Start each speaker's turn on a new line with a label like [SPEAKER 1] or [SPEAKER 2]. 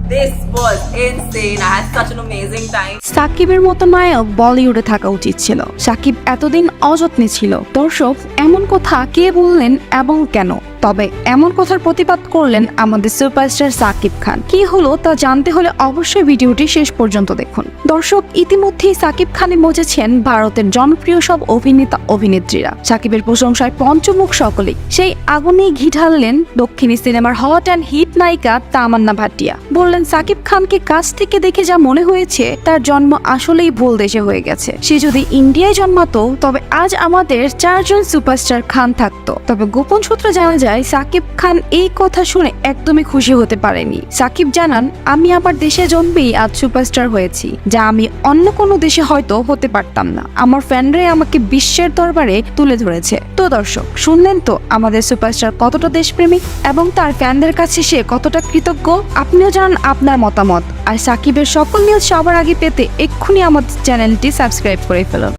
[SPEAKER 1] This was insane. I had such an amazing time.
[SPEAKER 2] সাকিবের মতো নায়ক বলিউডে থাকা উচিত ছিল। সাকিব এতদিন অযত্নে ছিল। দর্শক, এমন কথা কে বললেন এবং কেন? তবে এমন কথার প্রতিবাদ করলেন আমাদের সুপারস্টার সাকিব খান। কি হলো তা জানতে হলে অবশ্যই ভিডিওটি শেষ পর্যন্ত দেখুন। দর্শক, ইতিমধ্যেই সাকিব খানে মজেছেন ভারতের জনপ্রিয় সব অভিনেতা অভিনেত্রীরা। সাকিবের প্রশংসায় পঞ্চমুখ সকলেই। সেই আগুনেই ঘি ঢাললেন দক্ষিণী সিনেমার হট অ্যান্ড হিট নায়িকা তামান্না ভাটিয়া। বললেন সাকিব খানকে কাছ থেকে দেখে যা মনে হয়েছে তার জন্ম আসলেই ভুল দেশে হয়ে গেছে। সে যদি ইন্ডিয়ায় জন্মাতো তবে আজ আমাদের 4 জন সুপারস্টার খান থাকতো। তবে গোপন সূত্রে জানা যায় সাকিব খান এই কথা শুনে একদমই খুশি হতে পারেনি। সাকিব জানান, আমি আমার দেশে জন্মেই আজ সুপারস্টার হয়েছি, যা আমি অন্য কোনো দেশে হয়তো হতে পারতাম না। আমার ফ্যানরাই আমাকে বিশ্বের দরবারে তুলে ধরেছে। তো দর্শক, শুনলেন তো আমাদের সুপারস্টার কতটা দেশপ্রেমিক এবং তার ফ্যানদের কাছে সে কতটা কৃতজ্ঞ। আপনিও জানান আপনার মতামত। আর সাকিবের সকল নিউজ সবার আগে পেতে এক্ষুনি আমাদের চ্যানেলটি সাবস্ক্রাইব করে ফেলুন।